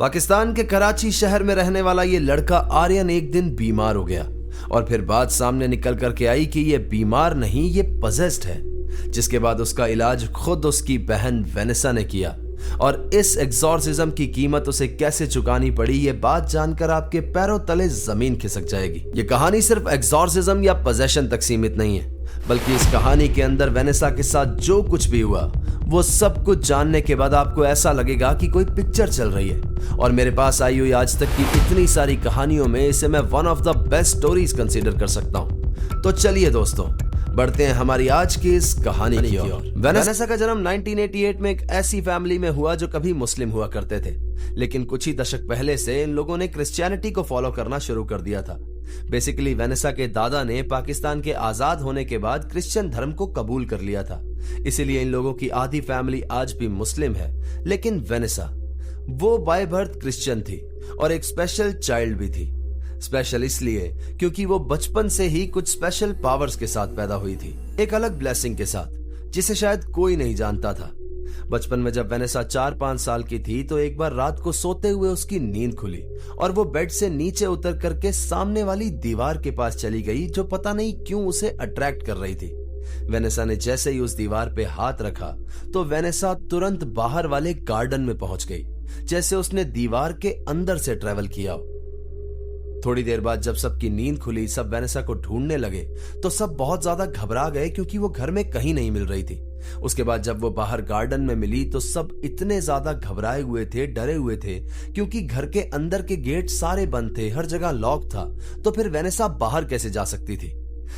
पाकिस्तान के कराची शहर में रहने वाला ये लड़का आर्यन एक दिन बीमार हो गया और फिर बात सामने निकल करके आई कि ये बीमार नहीं, ये पजेस्ड है। जिसके बाद उसका इलाज खुद उसकी बहन वेनेसा ने किया और इस एग्जॉर्सिज्म की कीमत उसे कैसे चुकानी पड़ी, ये बात जानकर आपके पैरों तले जमीन खिसक जाएगी। ये कहानी सिर्फ एग्जॉर्सिज्म या पोजेशन तक सीमित नहीं है, बल्कि इस कहानी के अंदर वेनेसा के साथ जो कुछ भी हुआ वो सब कुछ जानने के बाद आपको ऐसा लगेगा कि कोई पिक्चर चल रही है। और मेरे पास आई हुई आज तक की इतनी सारी कहानियों में इसे मैं one of the best stories consider कर सकता हूं। तो चलिए दोस्तों, बढ़ते हैं हमारी आज की इस कहानी की ओर। वेनेसा का जन्म 1988 में एक ऐसी फैमिली में हुआ जो कभी मुस्लिम हुआ करते थे, लेकिन कुछ ही दशक पहले से इन लोगों ने क्रिश्चियनिटी को फॉलो करना शुरू कर दिया था। बेसिकली वेनेसा के दादा ने पाकिस्तान के आजाद होने के बाद क्रिश्चियन धर्म को कबूल कर लिया था, इसीलिए इन लोगों की आधी फैमिली आज भी मुस्लिम है। लेकिन वेनेसा वो बाय बर्थ क्रिश्चियन थी और एक स्पेशल चाइल्ड भी थी। स्पेशल इसलिए क्योंकि वो बचपन से ही कुछ स्पेशल पावर्स के साथ पैदा हुई थी, एक अलग ब्लेसिंग के साथ, जिसे शायद कोई नहीं जानता था। बचपन में जब वेनेसा 4-5 साल की थी तो एक बार रात को सोते हुए उसकी नींद खुली और वो बेड से नीचे उतर करके सामने वाली दीवार के पास चली गई, जो पता नहीं क्यों उसे अट्रैक्ट कर रही थी। वेनेसा ने जैसे ही उस दीवार पे हाथ रखा तो वेनेसा तुरंत बाहर वाले गार्डन में पहुंच गई, जैसे उसने दीवार के अंदर से ट्रेवल किया हो। थोड़ी देर बाद जब सबकी नींद खुली, सब वेनेसा को ढूंढने लगे तो सब बहुत ज्यादा घबरा गए क्योंकि वो घर में कहीं नहीं मिल रही थी। उसके बाद जब वो बाहर गार्डन में मिली तो सब इतने ज्यादा घबराए हुए थे, डरे हुए थे, क्योंकि घर के अंदर के गेट सारे बंद थे, हर जगह लॉक था, तो फिर वेनेसा बाहर कैसे जा सकती थी।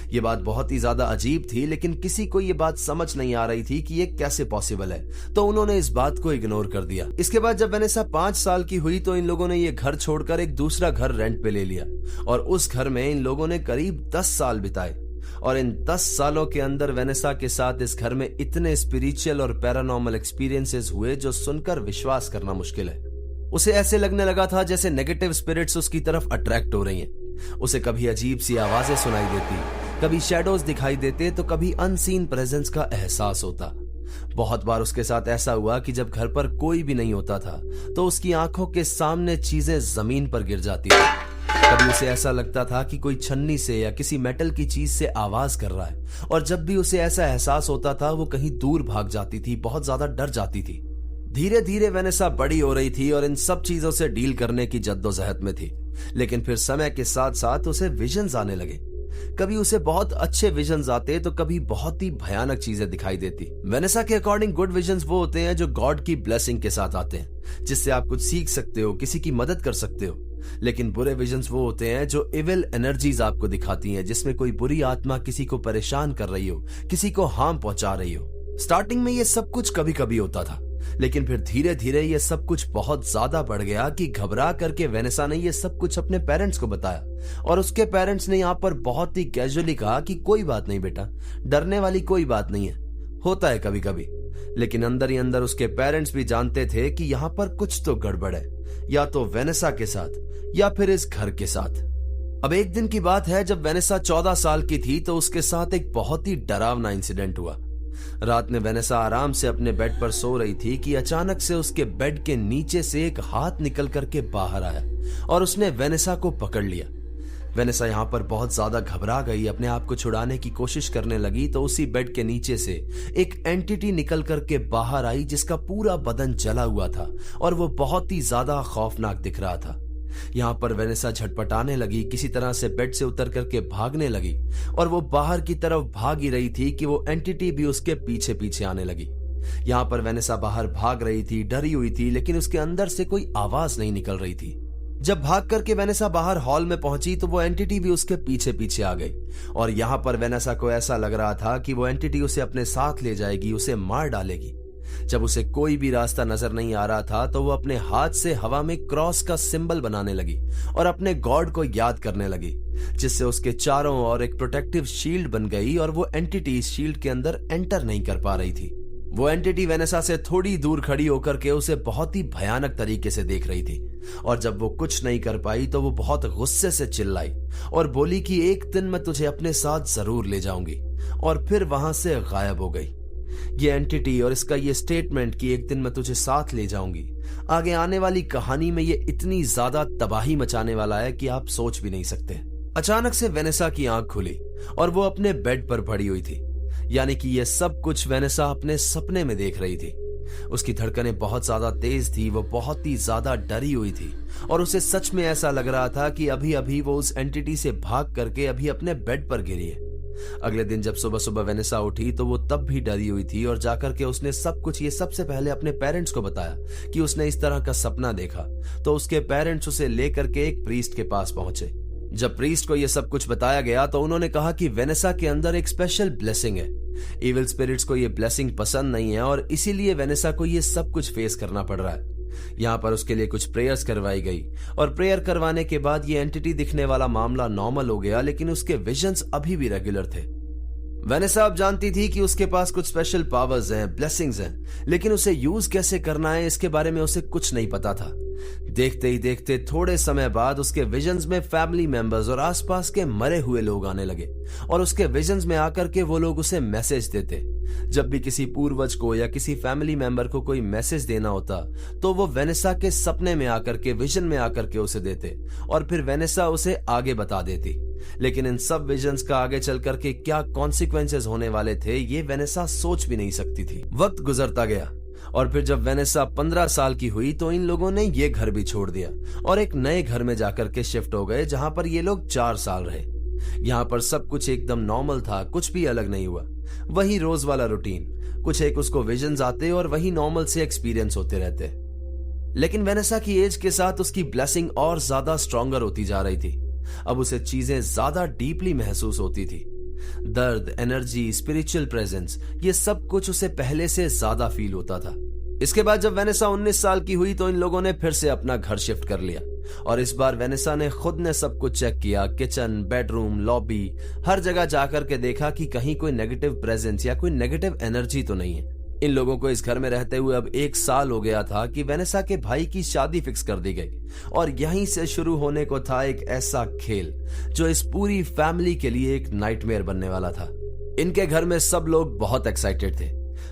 ये बात बहुत ही ज्यादा अजीब थी, लेकिन किसी को ये बात समझ नहीं आ रही थी कि ये कैसे पॉसिबल है, तो उन्होंने इस बात को इग्नोर कर दिया। इसके बाद जब वेनेसा 5 साल की हुई तो इन लोगों ने ये घर छोड़कर एक दूसरा घर रेंट पे ले लिया और उस घर में इन लोगों ने करीब 10 साल बिताए। और इन 10 सालों के अंदर वेनेसा के साथ इस घर में इतने स्पिरिचुअल और पैरानॉर्मल एक्सपीरियंसेस हुए जो सुनकर विश्वास करना मुश्किल है। उसे ऐसे लगने लगा था जैसे नेगेटिव स्पिरिट्स उसकी तरफ अट्रैक्ट हो रही हैं। उसे कभी अजीब सी आवाजें सुनाई देती, कभी शैडोज दिखाई देते, तो कभी अनसीन प्रेजेंस का एहसास होता। बहुत बार उसके साथ ऐसा हुआ कि जब घर पर कोई भी नहीं होता था तो उसकी आंखों के सामने चीजें जमीन पर गिर जाती थी। कभी उसे ऐसा लगता था कि कोई छन्नी से या किसी मेटल की चीज से आवाज कर रहा है, और जब भी उसे ऐसा एहसास होता था वो कहीं दूर भाग जाती थी, बहुत ज्यादा डर जाती थी। धीरे धीरे वेनेसा बड़ी हो रही थी और इन सब चीजों से डील करने की जद्दोजहद में थी, लेकिन फिर समय के साथ साथ उसे विजन्स आने लगे। कभी उसे बहुत अच्छे विजन्स आते तो कभी बहुत ही भयानक चीजें दिखाई देती। वेनेसा के अकॉर्डिंग गुड विजन्स वो होते हैं जो गॉड की ब्लेसिंग के साथ आते हैं, जिससे आप कुछ सीख सकते हो, किसी की मदद कर सकते हो। लेकिन बुरे विजन्स वो होते हैं जो इविल एनर्जीज आपको दिखाती हैं, जिसमें कोई बुरी आत्मा किसी को परेशान कर रही हो, किसी को हार्म पहुंचा रही हो। स्टार्टिंग में ये सब कुछ कभी कभी होता था, लेकिन फिर धीरे धीरे ये सब कुछ बहुत ज्यादा बढ़ गया कि घबरा करके वेनेसा ने ये सब कुछ अपने पेरेंट्स को बताया और उसके पेरेंट्स ने यहाँ पर बहुत ही कैजुअली कहा कि कोई बात नहीं बेटा, डरने वाली कोई बात नहीं है, होता है कभी कभी। लेकिन अंदर ही अंदर उसके पेरेंट्स भी जानते थे कि यहाँ पर कुछ तो गड़बड़ है, या तो वेनेसा के साथ या फिर इस घर के साथ। अब एक दिन की बात है, जब वेनेसा 14 साल की थी तो उसके साथ एक बहुत ही डरावना इंसिडेंट हुआ। रात में वेनेसा आराम से अपने बेड पर सो रही थी कि अचानक से उसके बेड के नीचे से एक हाथ निकल करके बाहर आया और उसने वेनेसा को पकड़ लिया। वेनेसा यहाँ पर बहुत ज्यादा घबरा गई, अपने आप को छुड़ाने की कोशिश करने लगी तो उसी बेड के नीचे से एक एंटिटी निकल करके बाहर आई, जिसका पूरा बदन जला हुआ था और वो बहुत ही ज्यादा खौफनाक दिख रहा था। यहाँ पर वेनेसा झटपटाने लगी, किसी तरह से बेड से उतर करके भागने लगी और वो बाहर की तरफ भाग ही रही थी कि वो एंटिटी भी उसके पीछे पीछे आने लगी। यहाँ पर वेनेसा बाहर भाग रही थी, डरी हुई थी, लेकिन उसके अंदर से कोई आवाज नहीं निकल रही थी। जब भाग करके वेनेसा बाहर हॉल में पहुंची तो वो एंटिटी भी उसके पीछे पीछे आ गई और यहाँ पर वेनेसा को ऐसा लग रहा था कि वो एंटिटी उसे अपने साथ ले जाएगी, उसे मार डालेगी। जब उसे कोई भी रास्ता नजर नहीं आ रहा था तो वो अपने हाथ से हवा में क्रॉस का सिंबल बनाने लगी और अपने गॉड को याद करने लगी, जिससे उसके चारों ओर एक प्रोटेक्टिव शील्ड बन गई और वो एंटिटी इस शील्ड के अंदर एंटर नहीं कर पा रही थी। वो एंटिटी वेनेसा से थोड़ी दूर खड़ी होकर के उसे बहुत ही भयानक तरीके से देख रही थी और जब वो कुछ नहीं कर पाई तो वो बहुत गुस्से से चिल्लाई और बोली कि एक दिन मैं तुझे अपने साथ जरूर ले जाऊंगी, और फिर वहां से गायब हो गई। ये एंटिटी और इसका ये स्टेटमेंट कि एक दिन मैं तुझे साथ ले जाऊंगी, आगे आने वाली कहानी में ये इतनी ज्यादा तबाही मचाने वाला है कि आप सोच भी नहीं सकते। अचानक से वेनेसा की आंख खुली और वो अपने बेड पर पड़ी हुई थी। यानी कि ये सब कुछ वेनेसा अपने सपने में देख रही थी। उसकी धड़कनें बहुत ज्यादा तेज थी, वो बहुत ही ज्यादा डरी हुई थी और उसे सच में ऐसा लग रहा था कि अभी अभी वो उस एंटिटी से भाग करके अभी अपने बेड पर गिरी है। अगले दिन जब सुबह सुबह वेनेसा उठी तो वो तब भी डरी हुई थी और जाकर के उसने सब कुछ ये सबसे पहले अपने पेरेंट्स को बताया कि उसने इस तरह का सपना देखा। तो उसके पेरेंट्स उसे लेकर के एक प्रीस्ट के पास पहुंचे। जब प्रीस्ट को ये सब कुछ बताया गया तो उन्होंने कहा कि वेनेसा के अंदर एक स्पेशल ब्लेसिंग है। इविल स्पिरिट्स को ये ब्लेसिंग पसंद नहीं है और इसीलिए वेनेसा को ये सब कुछ फेस करना पड़ रहा है। यहाँ पर उसके लिए कुछ प्रेयर्स करवाई गई और प्रेयर करवाने के बाद ये एंटिटी दिखने वाला मामला नॉर्मल हो गया, लेकिन उसके विजन्स अभी भी रेगुलर थे। वेनेसा अब जानती थी कि उसके पास कुछ स्पेशल पावर्स हैं, ब्लेसिंग्स हैं, लेकिन उसे यूज कैसे करना है इसके बारे में उसे कुछ नहीं पता था। देखते ही देखते थोड़े समय बाद उसके विजन्स में फैमिली मेंबर्स और आसपास के मरे हुए लोग आने लगे और उसके विजन्स में आकर के वो लोग उसे मैसेज देते। जब भी किसी पूर्वज को या किसी फैमिली मेंबर को कोई मैसेज देना होता तो वो वेनेसा के सपने में आकर के, विजन में आकर के उसे देते और फिर वेनेसा उसे आगे बता देती। लेकिन इन सब विजन्स का आगे चल करके क्या कॉन्सिक्वेंसेस होने वाले थे ये वेनेसा सोच भी नहीं सकती थी। वक्त गुजरता गया और फिर जब वेनेसा 15 साल की हुई तो इन लोगों ने ये घर भी छोड़ दिया और एक नए घर में जाकर के शिफ्ट हो गए, जहां पर ये लोग 4 साल रहे। यहाँ पर सब कुछ एकदम नॉर्मल था, कुछ भी अलग नहीं हुआ। वही रोज वाला रूटीन, कुछ एक उसको विजन्स आते और वही नॉर्मल से एक्सपीरियंस होते रहते। लेकिन वेनेसा की एज के साथ उसकी ब्लेसिंग और ज्यादा स्ट्रॉन्गर होती जा रही थी। अब उसे चीजें ज्यादा डीपली महसूस होती थी। दर्द, एनर्जी, स्पिरिचुअल प्रेजेंस, ये सब कुछ उसे पहले से ज्यादा फील होता था। इसके बाद जब वेनेसा 19 साल की हुई तो इन लोगों ने फिर से अपना घर शिफ्ट कर लिया और इस बार वेनेसा ने खुद ने सब कुछ चेक किया। किचन, बेडरूम, लॉबी, हर जगह जाकर के देखा कि कहीं कोई नेगेटिव प्रेजेंस या कोई नेगेटिव एनर्जी तो नहीं है। इन लोगों को इस घर में रहते हुए अब 1 साल हो गया था कि वेनेसा के भाई की शादी फिक्स कर दी गई और यहीं से शुरू होने को था एक ऐसा खेल जो इस पूरी फैमिली के लिए एक नाइटमेयर बनने वाला था। इनके घर में सब लोग बहुत एक्साइटेड थे।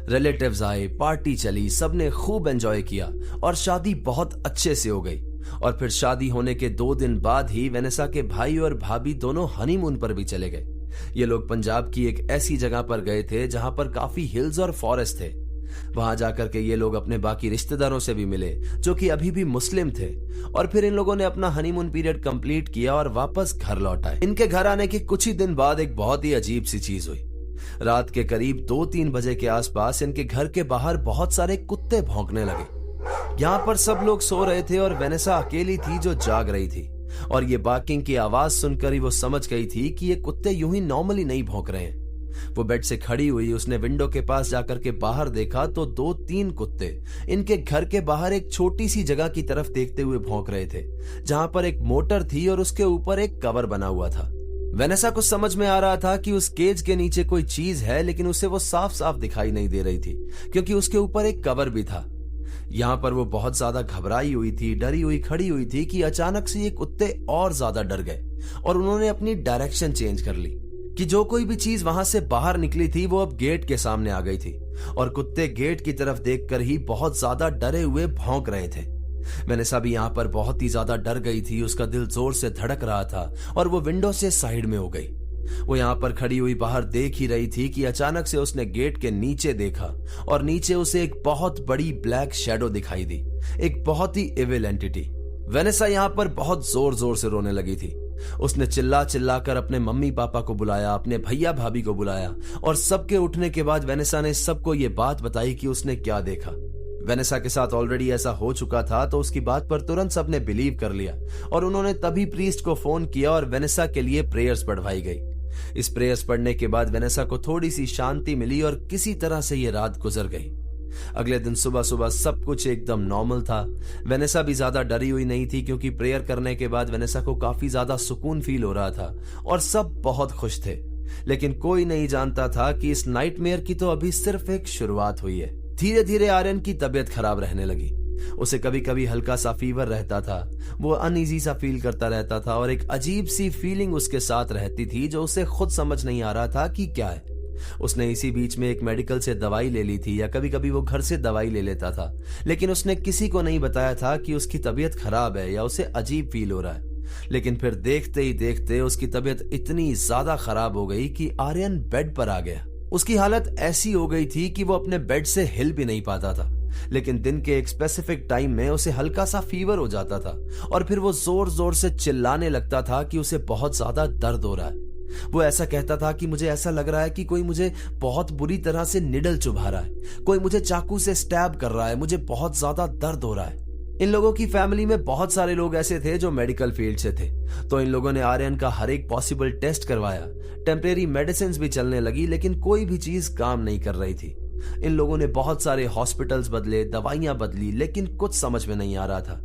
रिलेटिव्स आए, पार्टी चली, सबने खूब एंजॉय किया और शादी बहुत अच्छे से हो गई। और फिर शादी होने के 2 दिन बाद ही वेनेसा के भाई और भाभी दोनों हनीमून पर भी चले गए। ये लोग पंजाब की एक ऐसी जगह पर गए थे जहां पर काफी हिल्स और फॉरेस्ट थे। वहां जाकर के ये लोग अपने बाकी रिश्तेदारों से भी मिले जो कि अभी भी मुस्लिम थे और फिर इन लोगों ने अपना हनीमून पीरियड कंप्लीट किया और वापस घर लौट आए। इनके घर आने के कुछ ही दिन बाद एक बहुत ही अजीब सी चीज हुई। रात के करीब 2-3 बजे के आसपास इनके घर के बाहर बहुत सारे कुत्ते भौंकने लगे। यहाँ पर सब लोग सो रहे थे और वेनेसा अकेली थी जो जाग रही थी और ये बार्किंग की आवाज सुनकर ही वो समझ गई थी कि ये कुत्ते यूं ही नॉर्मली नहीं भौंक रहे हैं। वो बेड से खड़ी हुई, उसने विंडो के पास जाकर के बाहर देखा तो 2-3 कुत्ते इनके घर के बाहर एक छोटी सी जगह की तरफ देखते हुए भौंक रहे थे जहां पर एक मोटर थी और उसके ऊपर एक कवर बना हुआ था। वेनेसा को समझ में आ रहा था कि उस केज के नीचे कोई चीज है, लेकिन उसे वो साफ साफ दिखाई नहीं दे रही थी क्योंकि उसके ऊपर एक कवर भी था। यहाँ पर वो बहुत ज्यादा घबराई हुई थी, डरी हुई खड़ी हुई थी कि अचानक से ये कुत्ते और ज्यादा डर गए और उन्होंने अपनी डायरेक्शन चेंज कर ली कि जो कोई भी चीज वहां से बाहर निकली थी वो अब गेट के सामने आ गई थी और कुत्ते गेट की तरफ देखकर ही बहुत ज्यादा डरे हुए भौंक रहे थे। वेनेसा भी यहाँ पर बहुत ही ज्यादा डर गई थी, उसका दिल जोर से धड़क रहा था और वो विंडो से साइड में हो गई। वो यहाँ पर खड़ी हुई बाहर देख ही रही थी कि अचानक से उसने गेट के नीचे देखा और नीचे उसे एक बहुत बड़ी ब्लैक शैडो दिखाई दी, एक बहुत ही इविल एंटिटी। वेनेसा यहाँ पर बहुत जोर जोर से रोने लगी थी। उसने चिल्ला चिल्ला कर अपने मम्मी पापा को बुलाया, अपने भैया भाभी को बुलाया और सबके उठने के बाद वेनेसा ने सबको ये बात बताई कि उसने क्या देखा। वेनेसा के साथ ऑलरेडी ऐसा हो चुका था तो उसकी बात पर तुरंत सबने बिलीव कर लिया और उन्होंने तभी प्रीस्ट को फोन किया और वेनेसा के लिए प्रेयर्स पढ़वाई गई। इस प्रेयर्स पढ़ने के बाद वेनेसा को थोड़ी सी शांति मिली और किसी तरह से ये रात गुजर गई। अगले दिन सुबह सुबह सब कुछ एकदम नॉर्मल था। वेनेसा भी ज्यादा डरी हुई नहीं थी क्योंकि प्रेयर करने के बाद वेनेसा को काफी ज्यादा सुकून फील हो रहा था और सब बहुत खुश थे। लेकिन कोई नहीं जानता था कि इस नाइटमेयर की तो अभी सिर्फ एक शुरुआत हुई है। धीरे धीरे आर्यन की तबीयत खराब रहने लगी। उसे कभी कभी हल्का सा फीवर रहता था, वो अनईजी सा फील करता रहता था और एक अजीब सी फीलिंग उसके साथ रहती थी जो उसे खुद समझ नहीं आ रहा था कि क्या है। उसने इसी बीच में एक मेडिकल से दवाई ले ली थी या कभी कभी वो घर से दवाई ले लेता था, लेकिन उसने किसी को नहीं बताया था कि उसकी तबीयत खराब है या उसे अजीब फील हो रहा है। लेकिन फिर देखते ही देखते उसकी तबीयत इतनी ज्यादा खराब हो गई कि आर्यन बेड पर आ गया। उसकी हालत ऐसी हो गई थी कि वो अपने बेड से हिल भी नहीं पाता था, लेकिन दिन के एक स्पेसिफिक टाइम में उसे हल्का सा फीवर हो जाता था और फिर वो जोर जोर से चिल्लाने लगता था कि उसे बहुत ज्यादा दर्द हो रहा है। वो ऐसा कहता था कि मुझे ऐसा लग रहा है कि कोई मुझे बहुत बुरी तरह से निडल चुभा रहा है, कोई मुझे चाकू से स्टैब कर रहा है, मुझे बहुत ज्यादा दर्द हो रहा है। इन लोगों की फैमिली में बहुत सारे लोग ऐसे थे जो मेडिकल फील्ड से थे, तो इन लोगों ने आर्यन का हर एक पॉसिबल टेस्ट करवाया, टेम्परेरी मेडिसिन भी चलने लगी, लेकिन कोई भी चीज काम नहीं कर रही थी। इन लोगों ने बहुत सारे हॉस्पिटल्स बदले, दवाइयां बदली, लेकिन कुछ समझ में नहीं आ रहा था।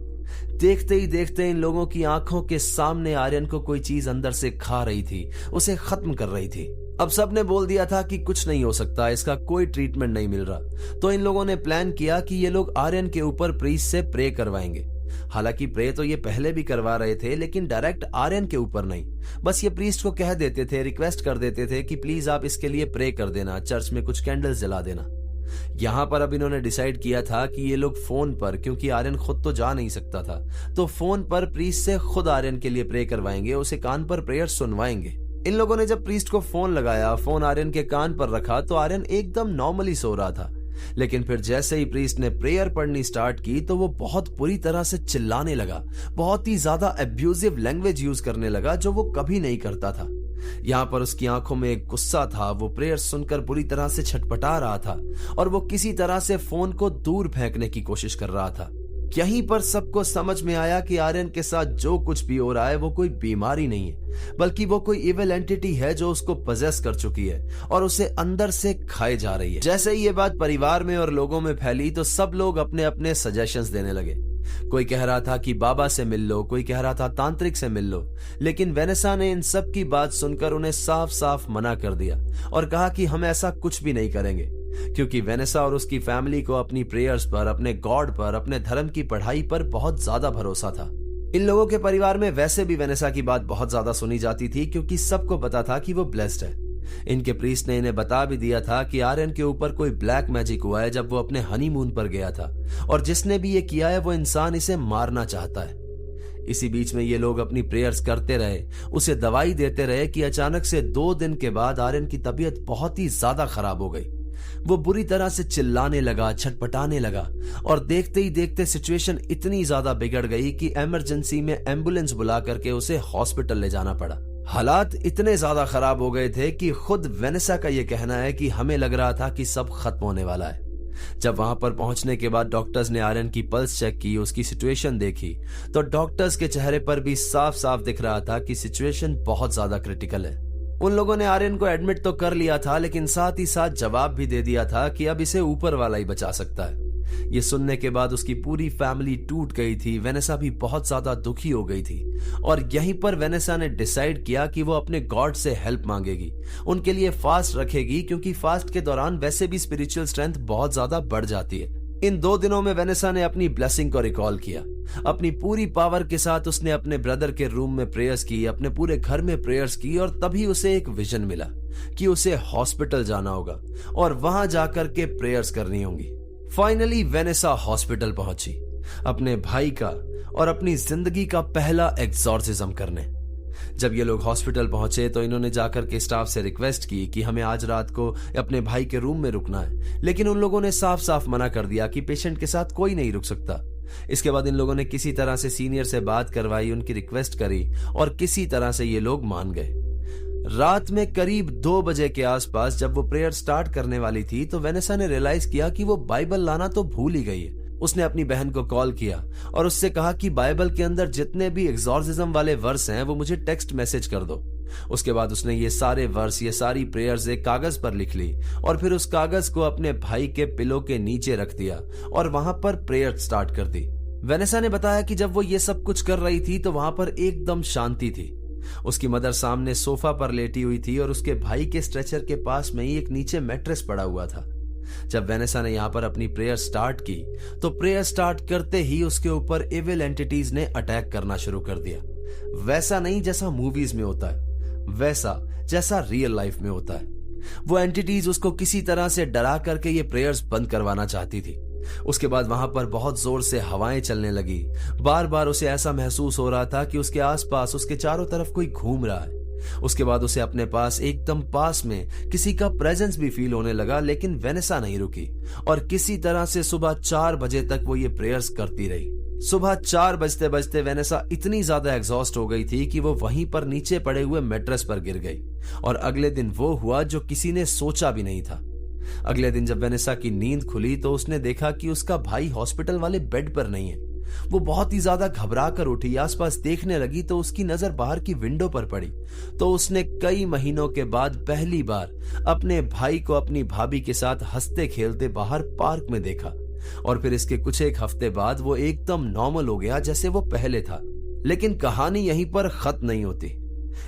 देखते ही देखते इन लोगों की आंखों के सामने आर्यन को कोई चीज अंदर से खा रही थी, उसे खत्म कर रही थी। अब सबने बोल दिया था कि कुछ नहीं हो सकता, इसका कोई ट्रीटमेंट नहीं मिल रहा। तो इन लोगों ने प्लान किया कि ये लोग आर्यन के ऊपर प्रीस्ट से प्रे करवाएंगे। हालांकि प्रे तो ये पहले भी करवा रहे थे, लेकिन डायरेक्ट आर्यन के ऊपर नहीं। बस ये प्रीस्ट को कह देते थे, रिक्वेस्ट कर देते थे कि प्लीज आप इसके लिए प्रे कर देना, चर्च में कुछ कैंडल्स जला देना। यहां पर अब इन्होंने डिसाइड किया था कि ये लोग फोन पर, क्योंकि आर्यन खुद तो जा नहीं सकता था, तो फोन पर प्रीस्ट से खुद आर्यन के लिए प्रे करवाएंगे, उसे कान पर प्रेयर सुनवाएंगे। इन लोगों ने जब प्रीस्ट को फोन लगाया, फोन आर्यन के कान पर रखा, तो आर्यन एकदम नॉर्मली सो रहा था। लेकिन फिर जैसे ही प्रीस्ट ने प्रेयर पढ़नी स्टार्ट की तो वो बहुत बुरी तरह से चिल्लाने लगा, बहुत ही ज्यादा अब्यूजिव लैंग्वेज यूज करने लगा जो वो कभी नहीं करता था। यहाँ पर उसकी आंखों में एक गुस्सा था, वो प्रेयर सुनकर बुरी तरह से छटपटा रहा था और वो किसी तरह से फोन को दूर फेंकने की कोशिश कर रहा था। यहीं पर सबको समझ में आया कि आर्यन के साथ जो कुछ भी हो रहा है वो कोई बीमारी नहीं है, बल्कि वो कोई इविल एंटिटी है जो उसको पजेस कर चुकी है और उसे अंदर से खाए जा रही है। जैसे ही ये बात परिवार में और लोगों में फैली तो सब लोग अपने अपने सजेशंस देने लगे। कोई कह रहा था कि बाबा से मिल लो, कोई कह रहा था तांत्रिक से मिल लो, लेकिन वेनेसा ने इन सब की बात सुनकर उन्हें साफ साफ मना कर दिया और कहा कि हम ऐसा कुछ भी नहीं करेंगे, क्योंकि वेनेसा और उसकी फैमिली को अपनी प्रेयर्स पर, अपने गॉड पर, अपने धर्म की पढ़ाई पर बहुत ज्यादा भरोसा था। इन लोगों के परिवार में वैसे भी वेनेसा की बात बहुत ज्यादा सुनी जाती थी, क्योंकि सबको पता था कि वो ब्लेस्ड है। इनके प्रीस्ट ने इन्हें बता भी दिया था कि आर्यन के ऊपर कोई ब्लैक मैजिक हुआ है जब वो अपने हनीमून पर गया था, और जिसने भी ये किया है वो इंसान इसे मारना चाहता है। इसी बीच में ये लोग अपनी प्रेयर्स करते रहे, उसे दवाई देते रहे कि अचानक से 2 दिन के बाद आर्यन की तबीयत बहुत ही ज्यादा खराब हो गई। वो बुरी तरह से चिल्लाने लगा, छटपटाने लगा, और देखते ही देखते सिचुएशन इतनी ज्यादा बिगड़ गई कि इमरजेंसी में एम्बुलेंस बुला करके उसे हॉस्पिटल ले जाना पड़ा। हालात इतने ज्यादा खराब हो गए थे कि खुद वेनेसा का यह कहना है कि हमें लग रहा था कि सब खत्म होने वाला है। जब वहां पर पहुंचने के बाद डॉक्टर्स ने आर्यन की पल्स चेक की, उसकी सिचुएशन देखी, तो डॉक्टर्स के चेहरे पर भी साफ साफ दिख रहा था कि सिचुएशन बहुत ज्यादा क्रिटिकल है। उन लोगों ने आर्यन को एडमिट तो कर लिया था, लेकिन साथ ही साथ जवाब भी दे दिया था कि अब इसे ऊपर वाला ही बचा सकता है। ये सुनने के बाद उसकी पूरी फैमिली टूट गई थी। वेनेसा भी बहुत ज्यादा दुखी हो गई थी और यहीं पर वेनेसा ने डिसाइड किया कि वो अपने गॉड से हेल्प मांगेगी, उनके लिए फास्ट रखेगी, क्योंकि फास्ट के दौरान वैसे भी स्पिरिचुअल स्ट्रेंथ बहुत ज्यादा बढ़ जाती है। इन 2 दिनों में वेनेसा ने अपनी ब्लेसिंग को रिकॉल किया। अपनी पूरी पावर के साथ उसने अपने ब्रदर के रूम में प्रेयर्स की, अपने पूरे घर में प्रेयर्स की, और तभी उसे एक विजन मिला कि उसे हॉस्पिटल जाना होगा और वहां जाकर के प्रेयर्स करनी होंगी। फाइनली वेनेसा हॉस्पिटल पहुंची, अपने भाई का और अपनी जिंदगी का पहला एक्सॉर्सिज्म करने। जब ये लोग हॉस्पिटल पहुंचे तो इन्होंने जाकर के स्टाफ से रिक्वेस्ट की कि हमें आज रात को अपने भाई के रूम में रुकना है, लेकिन उन लोगों ने साफ साफ मना कर दिया कि पेशेंट के साथ कोई नहीं रुक सकता। इसके बाद इन लोगों ने किसी तरह से सीनियर से बात करवाई, उनकी रिक्वेस्ट करी और किसी तरह से ये लोग मान गए। रात में करीब 2 बजे के आसपास जब वो प्रेयर स्टार्ट करने वाली थी तो वेनेसा ने रियलाइज किया कि वो बाइबल लाना तो भूल ही गई है। उसने अपनी बहन को कॉल किया और उससे कहा कि बाइबल के अंदर जितने भी एक्सॉर्सिज्म वाले वर्स हैं वो मुझे टेक्स्ट मैसेज कर दो। उसके बाद उसने ये सारे वर्स, ये सारी प्रेयर्स एक कागज पर लिख ली और फिर उस कागज को अपने भाई के पिलो के नीचे रख दिया और वहां पर प्रेयर स्टार्ट कर दी। वेनेसा ने बताया कि जब वो ये सब कुछ कर रही थी तो वहां पर एकदम शांति थी। उसकी मदर सामने सोफा पर लेटी हुई थी और उसके भाई के स्ट्रेचर के पास में ही एक नीचे मैट्रेस पड़ा हुआ था। जब वेनेसा ने यहाँ पर अपनी प्रेयर स्टार्ट की तो प्रेयर स्टार्ट करते ही उसके ऊपर इविल एंटिटीज ने अटैक करना शुरू कर दिया। वैसा नहीं जैसा मूवीज में होता है, वैसा जैसा रियल लाइफ में होता है। वो एंटिटीज उसको किसी तरह से डरा करके ये प्रेयर्स बंद करवाना चाहती थी। उसके बाद वहां पर बहुत जोर से हवाएं चलने लगी। बार बार उसे ऐसा महसूस हो रहा था कि उसके आसपास, उसके चारों तरफ कोई घूम रहा है। उसके बाद उसे अपने पास, एकदम पास में किसी का प्रेजेंस भी फील होने लगा, लेकिन वेनेसा नहीं रुकी और किसी तरह से सुबह 4 बजे तक वो ये प्रेयर्स करती रही। सुबह 4 बजते बजते वेनेसा इतनी ज्यादा एग्जॉस्ट हो गई थी कि वो वहीं पर नीचे पड़े हुए मैट्रेस पर गिर गई। और अगले दिन वो हुआ जो किसी ने सोचा भी नहीं था। अगले दिन जब वेनेसा की नींद खुली तो उसने देखा कि उसका भाई हॉस्पिटल वाले बेड पर नहीं है। वो बहुत ही ज्यादा घबरा कर उठी, आसपास देखने लगी तो उसकी नजर बाहर की विंडो पर पड़ी। तो उसने कई महीनों के बाद पहली बार अपने भाई को अपनी भाभी के साथ हंसते खेलते बाहर पार्क में देखा। और फिर इसके कुछ एक हफ्ते बाद वो एकदम नॉर्मल हो गया जैसे वो पहले था। लेकिन कहानी यहीं पर खत्म नहीं होती।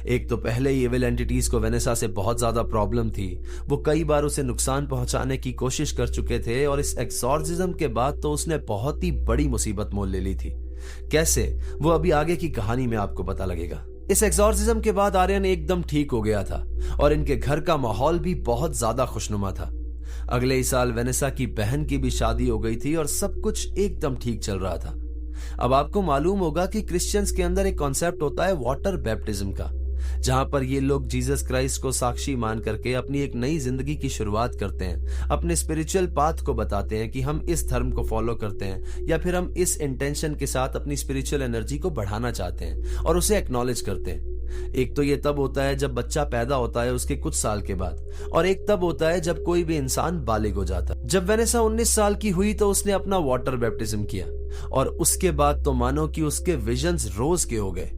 एक तो पहले ही एविल एंटिटीज को वेनेसा से बहुत ज्यादा प्रॉब्लम थी। वो कई बार उसे नुकसान पहुंचाने की कोशिश कर चुके थे और इस एक्सॉर्सिज्म के बाद तो उसने बहुत ही बड़ी मुसीबत मोल ले ली थी। कैसे, वो अभी आगे की कहानी में आपको पता लगेगा। इस एक्सॉर्सिज्म के बाद आर्यन एकदम ठीक हो गया था और इनके घर का माहौल भी बहुत ज्यादा खुशनुमा था। अगले ही साल वेनेसा की बहन की भी शादी हो गई थी और सब कुछ एकदम ठीक चल रहा था। अब आपको मालूम होगा कि क्रिश्चियंस के अंदर एक कॉन्सेप्ट होता है वाटर बैप्टिज्म का, जहां पर ये लोग जीसस क्राइस्ट को साक्षी मान करके अपनी एक नई जिंदगी की शुरुआत करते हैं, अपने स्पिरिचुअल पाथ को बताते हैं कि हम इस धर्म को फॉलो करते हैं या फिर हम इस इंटेंशन के साथ अपनी स्पिरिचुअल एनर्जी को बढ़ाना चाहते हैं और उसे एक्नॉलेज करते हैं। एक तो ये तब होता है जब बच्चा पैदा होता है उसके कुछ साल के बाद, और एक तब होता है जब कोई भी इंसान बालिग हो जाता है। जब वेनेसा 19 साल की हुई तो उसने अपना वाटर बैप्टिज्म किया और उसके बाद तो मानो कि उसके विजन्स रोज के हो गए।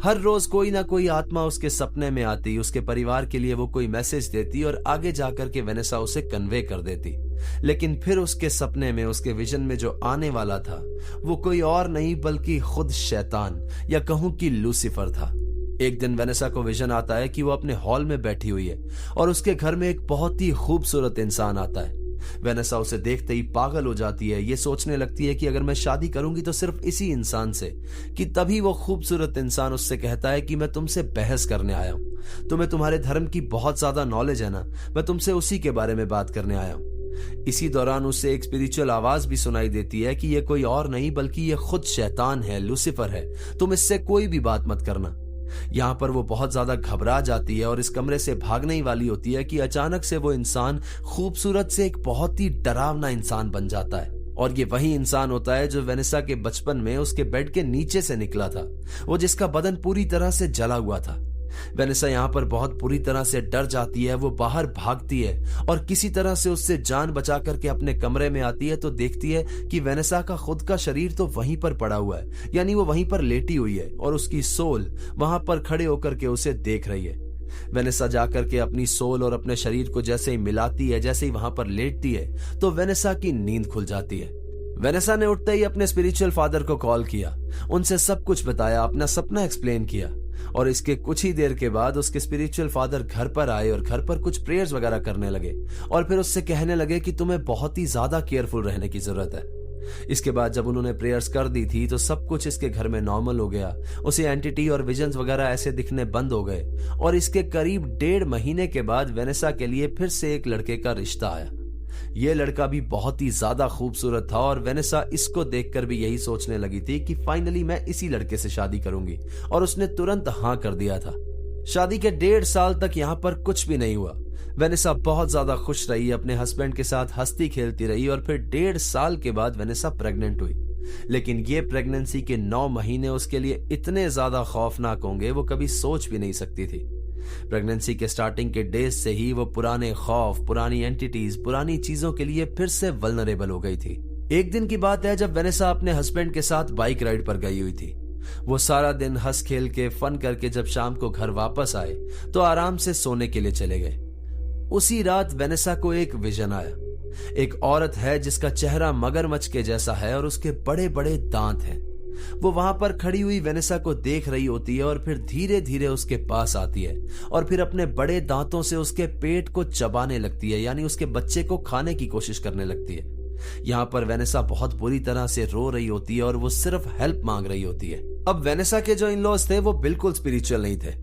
हर रोज कोई ना कोई आत्मा उसके सपने में आती, उसके परिवार के लिए वो कोई मैसेज देती और आगे जाकर के वेनेसा उसे कन्वे कर देती। लेकिन फिर उसके सपने में, उसके विजन में जो आने वाला था वो कोई और नहीं बल्कि खुद शैतान, या कहूं कि लूसीफर था। एक दिन वेनेसा को विजन आता है कि वो अपने हॉल में बैठी हुई है और उसके घर में एक बहुत ही खूबसूरत इंसान आता है। वेनेसा उसे देखते ही पागल हो जाती है। ये सोचने लगती है कि अगर मैं शादी करूंगी तो सिर्फ इसी इंसान से, कि तभी वो खूबसूरत इंसान उससे कहता है कि मैं तुमसे बहस करने आया हूं, तुम्हें तुम्हारे धर्म की बहुत ज्यादा नॉलेज है ना, मैं तुमसे उसी के बारे में बात करने आया हूं। इसी दौरान उसे एक स्पिरिचुअल आवाज भी सुनाई देती है कि ये कोई और नहीं बल्कि ये खुद शैतान है, लूसीफर है, तुम इससे कोई भी बात मत करना। यहां पर वो बहुत ज्यादा घबरा जाती है और इस कमरे से भागने ही वाली होती है कि अचानक से वो इंसान खूबसूरत से एक बहुत ही डरावना इंसान बन जाता है। और ये वही इंसान होता है जो वेनेसा के बचपन में उसके बेड के नीचे से निकला था, वो जिसका बदन पूरी तरह से जला हुआ था। वेनेसा यहां पर बहुत बुरी तरह से डर जाती है। वो बाहर भागती है और किसी तरह से उससे जान बचा करके अपने कमरे में आती है तो देखती है कि वेनेसा का खुद का शरीर तो वहीं पर पड़ा हुआ है, यानी वो वहीं पर लेटी हुई है और उसकी सोल वहां पर खड़े होकर के उसे देख रही है। वेनेसा जाकर के अपनी सोल और अपने शरीर को जैसे ही मिलाती है, जैसे ही वहां पर लेटती है तो वेनेसा की नींद खुल जाती है। वेनेसा ने उठते ही अपने स्पिरिचुअल फादर को कॉल किया, उनसे सब कुछ बताया, अपना सपना एक्सप्लेन किया और इसके कुछ ही देर के बाद उसके स्पिरिचुअल फादर घर पर आए और घर पर कुछ प्रेयर्स वगैरह करने लगे और फिर उससे कहने लगे कि तुम्हें बहुत ही ज्यादा केयरफुल रहने की जरूरत है। इसके बाद जब उन्होंने प्रेयर्स कर दी थी तो सब कुछ इसके घर में नॉर्मल हो गया। उसे एंटिटी और विजन्स वगैरह ऐसे दिखने बंद हो गए और इसके करीब 1.5 महीने के बाद वेनेसा के लिए फिर से एक लड़के का रिश्ता आया। यह लड़का भी बहुत ही ज्यादा खूबसूरत था और वेनेसा इसको देखकर भी यही सोचने लगी थी कि फाइनली मैं इसी लड़के से शादी करूंगी, और उसने तुरंत हाँ कर दिया था। शादी के 1.5 साल तक यहां पर कुछ भी नहीं हुआ। वेनेसा बहुत ज्यादा खुश रही, अपने हस्बैंड के साथ हंसती खेलती रही और फिर 1.5 साल के बाद वेनेसा प्रेग्नेंट हुई। लेकिन ये प्रेगनेंसी के 9 महीने उसके लिए इतने ज्यादा खौफनाक होंगे वो कभी सोच भी नहीं सकती थी। प्रेगनेंसी के स्टार्टिंग के डेज से ही वो पुराने खौफ, पुरानी एंटिटीज, पुरानी चीजों के लिए फिर से वल्नरेबल हो गई थी। एक दिन की बात है जब वेनेसा अपने हस्बैंड के साथ बाइक राइड पर गई हुई थी। वो सारा दिन हंस खेल के फन करके जब शाम को घर वापस आए तो आराम से सोने के लिए चले गए। उसी रात वेनेसा को एक विजन आया। एक औरत है जिसका चेहरा मगरमच्छ के जैसा है और उसके बड़े बड़े दांत हैं। वो वहां पर खड़ी हुई वेनेसा को देख रही होती है और फिर धीरे धीरे उसके पास आती है और फिर अपने बड़े दांतों से उसके पेट को चबाने लगती है, यानी उसके बच्चे को खाने की कोशिश करने लगती है। यहाँ पर वेनेसा बहुत बुरी तरह से रो रही होती है और वो सिर्फ हेल्प मांग रही होती है। अब वेनेसा के जो इन लॉज थे वो बिल्कुल स्पिरिचुअल नहीं थे।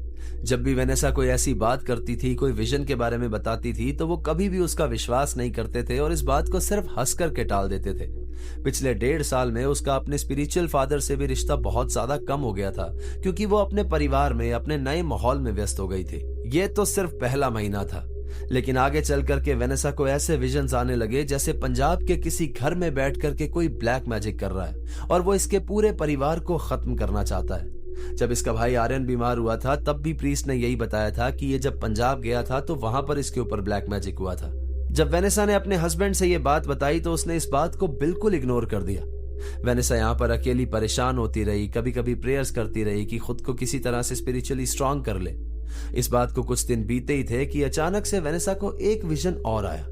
जब भी वेनेसा कोई ऐसी बात करती थी, कोई विजन के बारे में बताती थी, तो वो कभी भी उसका विश्वास नहीं करते थे और इस बात को सिर्फ हंस करके टाल देते थे। पिछले 1.5 साल में उसका अपने स्पिरिचुअल फादर से भी रिश्ता बहुत ज्यादा कम हो गया था, क्योंकि वो अपने परिवार में, अपने नए माहौल में व्यस्त हो गई थी। ये तो सिर्फ पहला महीना था, लेकिन आगे चल करके वेनेसा को ऐसे विजन्स आने लगे जैसे पंजाब के किसी घर में बैठ करके कोई ब्लैक मैजिक कर रहा है और वो इसके पूरे परिवार को खत्म करना चाहता है। जब इसका भाई आर्यन बीमार हुआ था, तब भी प्रीस्ट ने यही बताया था कि ये जब पंजाब गया था तो वहां पर इसके ऊपर ब्लैक मैजिक हुआ था। जब वेनेसा ने अपने हस्बैंड से ये बात बताई तो उसने इस बात को बिल्कुल इग्नोर कर दिया। वेनेसा यहाँ पर अकेली परेशान होती रही, कभी कभी प्रेयर्स करती रही कि खुद को किसी तरह से स्पिरिचुअली स्ट्रांग कर ले। इस बात को कुछ दिन बीते ही थे कि अचानक से वेनेसा को एक विजन और आया।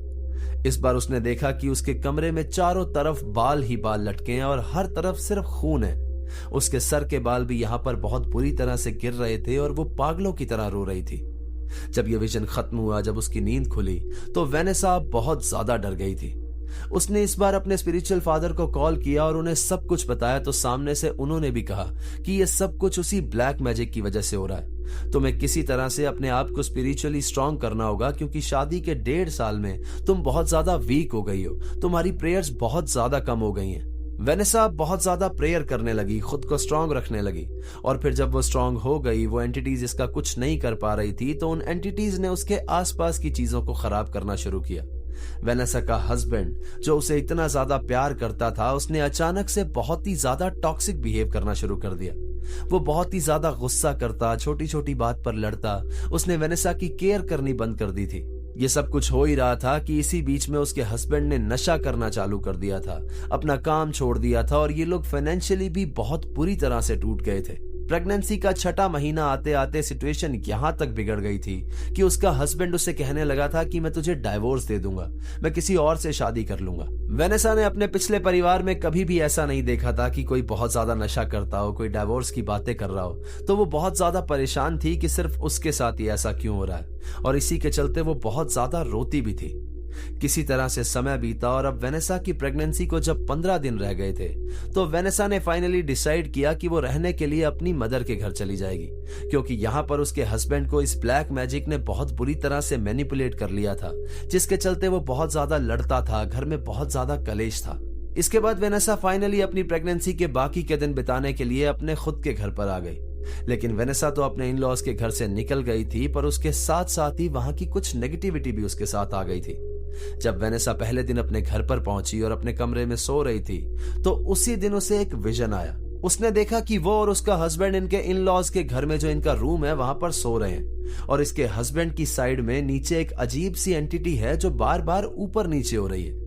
इस बार उसने देखा कि उसके कमरे में चारों तरफ बाल ही बाल लटके हैं और हर तरफ सिर्फ खून है। उसके सर के बाल भी यहाँ पर बहुत बुरी तरह से गिर रहे थे और वो पागलों की तरह रो रही थी। जब यह विजन खत्म हुआ, जब उसकी नींद खुली, तो वेनेसा बहुत ज्यादा डर गई थी। उसने इस बार अपने स्पिरिचुअल फादर को कॉल किया और उन्हें सब कुछ बताया, तो सामने से उन्होंने भी कहा कि यह सब कुछ उसी ब्लैक मैजिक की वजह से हो रहा है। तुम्हें किसी तरह से अपने आप को स्पिरिचुअली स्ट्रांग करना होगा, क्योंकि शादी के 1.5 साल में तुम बहुत ज्यादा वीक हो गई हो, तुम्हारी प्रेयर्स बहुत ज्यादा कम हो गई हैं। वेनेसा बहुत ज्यादा प्रेयर करने लगी, खुद को स्ट्रांग रखने लगी, और फिर जब वो स्ट्रांग हो गई, वो एंटिटीज इसका कुछ नहीं कर पा रही थी, तो उन एंटिटीज ने उसके आसपास की चीजों को खराब करना शुरू किया। वेनेसा का हस्बैंड, जो उसे इतना ज्यादा प्यार करता था, उसने अचानक से बहुत ही ज्यादा टॉक्सिक बिहेव करना शुरू कर दिया। वो बहुत ही ज्यादा गुस्सा करता, छोटी छोटी बात पर लड़ता। उसने वेनेसा की केयर करनी बंद कर दी थी। ये सब कुछ हो ही रहा था कि इसी बीच में उसके हस्बैंड ने नशा करना चालू कर दिया था, अपना काम छोड़ दिया था, और ये लोग फाइनेंशियली भी बहुत बुरी तरह से टूट गए थे। प्रेगनेंसी का 6वां महीना आते आते सिचुएशन यहां तक बिगड़ गई थी कि उसका हस्बैंड उससे कहने लगा था कि मैं तुझे डाइवोर्स दे दूंगा, मैं किसी और से शादी कर लूंगा। वेनेसा ने अपने पिछले परिवार में कभी भी ऐसा नहीं देखा था कि कोई बहुत ज्यादा नशा करता हो, कोई डाइवोर्स की बातें कर रहा हो, तो वो बहुत ज्यादा परेशान थी कि सिर्फ उसके साथ ही ऐसा क्यों हो रहा है, और इसी के चलते वो बहुत ज्यादा रोती भी थी। किसी तरह से समय बीता और अब वेनेसा की प्रेगनेंसी को जब 15 दिन रह गए थे, तो वेनेसा ने फाइनली डिसाइड किया कि वो रहने के लिए अपनी मदर के घर चली जाएगी, क्योंकि यहाँ पर उसके हस्बैंड को इस ब्लैक मैजिक ने बहुत बुरी तरह से मैनिपुलेट कर लिया था, जिसके चलते वो बहुत ज्यादा लड़ता था, घर में बहुत ज्यादा कलेश था। इसके बाद वेनेसा फाइनली अपनी प्रेगनेंसी के बाकी के दिन बिताने के लिए अपने खुद के घर पर आ गई। लेकिन वेनेसा तो अपने इन लॉज के घर से निकल गई थी, पर उसके साथ साथ ही वहां की कुछ नेगेटिविटी भी उसके साथ आ गई थी। जब वेनेसा पहले दिन अपने घर पर पहुंची और अपने कमरे में सो रही थी, तो उसी दिन उसे एक विजन आया। उसने देखा कि वो और उसका हस्बैंड इनके इन लॉज के घर में जो इनका रूम है वहां पर सो रहे हैं, और इसके हस्बैंड की साइड में नीचे एक अजीब सी एंटिटी है जो बार बार ऊपर नीचे हो रही है।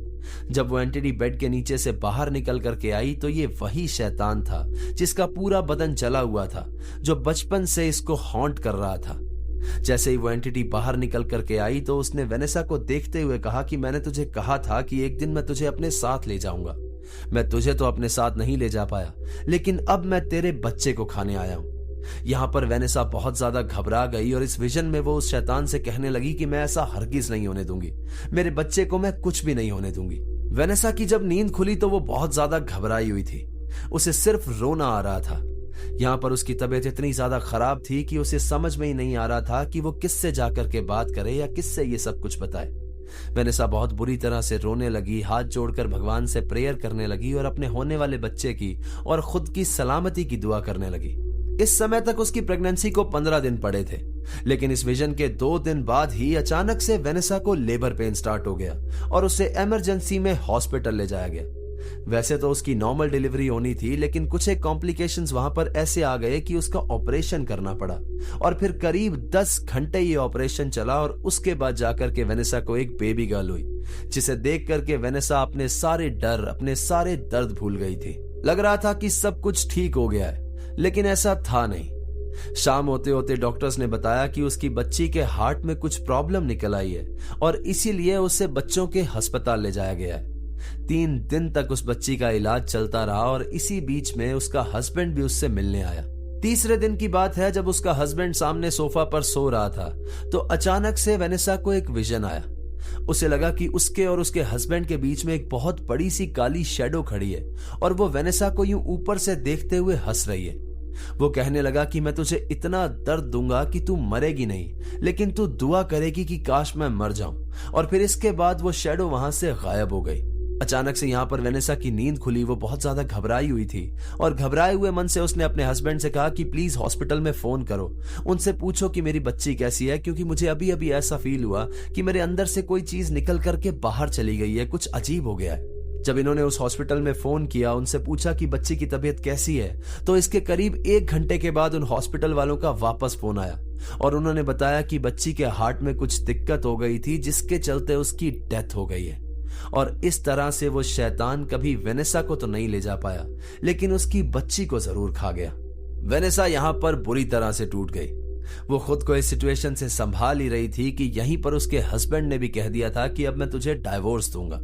जब वो एंटिटी बेड के नीचे से बाहर निकल करके आई, तो ये वही शैतान था जिसका पूरा बदन जला हुआ था, जो बचपन से इसको हॉन्ट कर रहा था। जैसे ही वो एंटिटी बाहर निकल करके आई, तो उसने वेनेसा को देखते हुए कहा कि मैंने तुझे कहा था कि एक दिन मैं तुझे अपने साथ ले जाऊंगा। मैं तुझे तो अपने साथ नहीं ले जा पाया, लेकिन अब मैं तेरे बच्चे को खाने आया हूं। यहां पर वेनेसा बहुत ज्यादा घबरा गई और इस विजन में वो उस शैतान से कहने लगी कि मैं ऐसा हरगिज नहीं होने दूंगी, मेरे बच्चे को मैं कुछ भी नहीं होने दूंगी। वेनेसा की जब नींद खुली तो वो बहुत ज्यादा घबराई हुई थी, उसे सिर्फ रोना आ रहा था। यहां पर उसकी तबीयत इतनी ज्यादा खराब थी कि उसे समझ में ही नहीं आ रहा था कि वो किससे जाकर के बात करे या किससे ये सब कुछ बताए। वेनेसा बहुत बुरी तरह से रोने लगी, हाथ जोड़कर भगवान से प्रेयर करने लगी और अपने होने वाले बच्चे की और खुद की सलामती की दुआ करने लगी। इस समय तक उसकी प्रेगनेंसी को 15 दिन पड़े थे, लेकिन इस विजन के 2 दिन बाद ही अचानक से वेनेसा को लेबर पेन स्टार्ट हो गया और उसे इमरजेंसी में हॉस्पिटल ले जाया गया। वैसे तो उसकी नॉर्मल डिलीवरी होनी थी, लेकिन कुछ एक कॉम्प्लिकेशंस वहां पर ऐसे आ गए कि उसका ऑपरेशन करना पड़ा, और फिर करीब 10 घंटे ये ऑपरेशन चला, और उसके बाद जाकर के वेनेसा को एक बेबी गर्ल हुई, जिसे देख करके वेनेसा अपने सारे डर, अपने सारे दर्द भूल गई थी। लग रहा था कि सब कुछ ठीक हो गया है, लेकिन ऐसा था नहीं। शाम होते होते डॉक्टर्स ने बताया कि उसकी बच्ची के हार्ट में कुछ प्रॉब्लम निकल आई है, और इसीलिए उसे बच्चों के अस्पताल ले जाया गया है। 3 दिन तक उस बच्ची का इलाज चलता रहा, और इसी बीच में उसका हस्बैंड भी उससे मिलने आया। तीसरे दिन की बात है, जब उसका हस्बैंड सामने सोफा पर सो रहा था, तो अचानक से वेनेसा को एक विजन आया। उसे लगा कि उसके और उसके हस्बैंड के बीच में एक बहुत बड़ी सी काली शैडो खड़ी है, और वो वेनेसा को यूं ऊपर से देखते हुए हंस रही है। वो कहने लगा कि मैं तुझे इतना दर्द दूंगा कि तू मरेगी नहीं, लेकिन तू दुआ करेगी कि काश मैं मर जाऊं। और फिर इसके बाद वो शैडो वहां से गायब हो गई। अचानक से यहाँ पर वेनेसा की नींद खुली। वो बहुत ज्यादा घबराई हुई थी और घबराए हुए मन से उसने अपने हस्बैंड से कहा कि प्लीज हॉस्पिटल में फोन करो, उनसे पूछो कि मेरी बच्ची कैसी है, क्योंकि मुझे अभी अभी ऐसा फील हुआ कि मेरे अंदर से कोई चीज निकल करके बाहर चली गई है, कुछ अजीब हो गया है। जब इन्होंने उस हॉस्पिटल में फोन किया, उनसे पूछा कि बच्ची की तबीयत कैसी है, तो इसके करीब 1 घंटे के बाद उन हॉस्पिटल वालों का वापस फोन आया और उन्होंने बताया कि बच्ची के हार्ट में कुछ दिक्कत हो गई थी, जिसके चलते उसकी डेथ हो गई है। और इस तरह से वो शैतान कभी वेनेसा को तो नहीं ले जा पाया, लेकिन उसकी बच्ची को जरूर खा गया। वेनेसा यहां पर बुरी तरह से टूट गई। वो खुद को इस सिचुएशन से संभाल ही रही थी कि यहीं पर उसके हस्बैंड ने भी कह दिया था कि अब मैं तुझे डाइवोर्स दूंगा।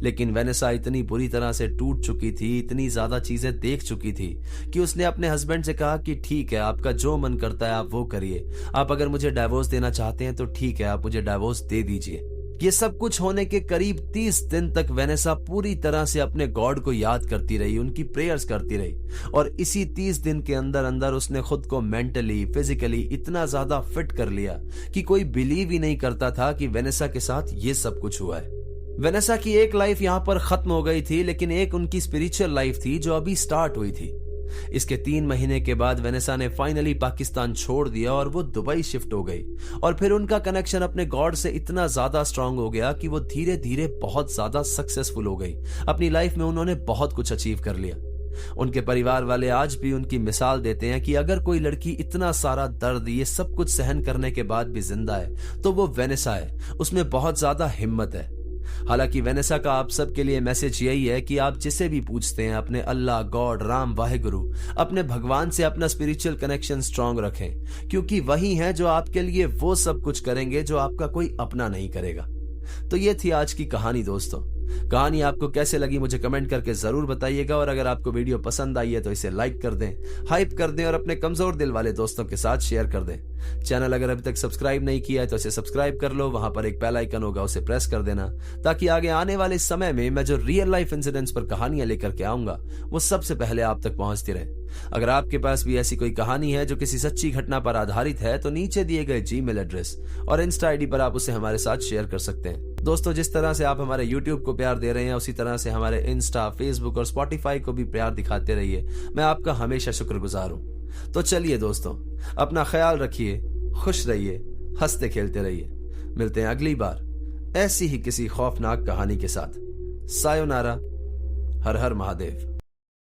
लेकिन वेनेसा इतनी बुरी तरह से टूट चुकी थी, इतनी ज्यादा चीजें देख चुकी थी कि उसने अपने हस्बैंड से कहा कि ठीक है, आपका जो मन करता है आप वो करिए, आप अगर मुझे डाइवोर्स देना चाहते हैं तो ठीक है, आप मुझे डाइवोर्स दे दीजिए। ये सब कुछ होने के करीब 30 दिन तक वेनेसा पूरी तरह से अपने गॉड को याद करती रही, उनकी प्रेयर्स करती रही। और इसी 30 दिन के अंदर अंदर उसने खुद को मेंटली फिजिकली इतना ज्यादा फिट कर लिया कि कोई बिलीव ही नहीं करता था कि वेनेसा के साथ ये सब कुछ हुआ है। वेनेसा की एक लाइफ यहां पर खत्म हो गई थी, लेकिन एक उनकी स्पिरिचुअल लाइफ थी जो अभी स्टार्ट हुई थी। इसके 3 महीने के बाद वेनेसा ने फाइनली पाकिस्तान छोड़ दिया और वो दुबई शिफ्ट हो गई। और फिर उनका कनेक्शन अपने गॉड से इतना ज्यादा स्ट्रांग हो गया कि वो धीरे धीरे बहुत ज्यादा सक्सेसफुल हो गई। अपनी लाइफ में उन्होंने बहुत कुछ अचीव कर लिया। उनके परिवार वाले आज भी उनकी मिसाल देते हैं कि अगर कोई लड़की इतना सारा दर्द, ये सब कुछ सहन करने के बाद भी जिंदा है तो वो वेनेसा है, उसमें बहुत ज्यादा हिम्मत है। हालांकि वेनेसा का आप सबके लिए मैसेज यही है कि आप जिसे भी पूछते हैं, अपने अल्लाह, गॉड, राम, वाहेगुरु, अपने भगवान से अपना स्पिरिचुअल कनेक्शन स्ट्रांग रखें, क्योंकि वही हैं जो आपके लिए वो सब कुछ करेंगे जो आपका कोई अपना नहीं करेगा। तो ये थी आज की कहानी दोस्तों। कहानी आपको कैसे लगी मुझे कमेंट करके जरूर बताइएगा, और अगर आपको वीडियो पसंद आई है तो इसे लाइक कर दें, हाइप कर दें और अपने कमजोर दिल वाले दोस्तों के साथ शेयर कर दें। चैनल अगर अभी तक सब्सक्राइब नहीं किया है तो इसे सब्सक्राइब कर लो, वहां पर एक बेल आइकन होगा, उसे प्रेस कर देना, ताकि आगे आने वाले समय में मैं जो रियल लाइफ इंसिडेंट्स पर कहानियां लेकर के आऊंगा वो सबसे पहले आप तक पहुंचती रहे। अगर आपके पास भी ऐसी कोई कहानी है जो किसी सच्ची घटना पर आधारित है तो नीचे दिए गए जीमेल एड्रेस और इंस्टा आईडी पर आप उसे हमारे साथ शेयर कर सकते हैं। दोस्तों, जिस तरह से आप हमारे यूट्यूब को प्यार दे रहे हैं उसी तरह से हमारे इंस्टा, फेसबुक और स्पॉटिफाई को भी प्यार दिखाते रहिए। मैं आपका हमेशा शुक्रगुजार हूं। तो चलिए दोस्तों, अपना ख्याल रखिए, खुश रहिए, हंसते खेलते रहिए। मिलते हैं अगली बार ऐसी ही किसी खौफनाक कहानी के साथ। सायोनारा। हर हर महादेव।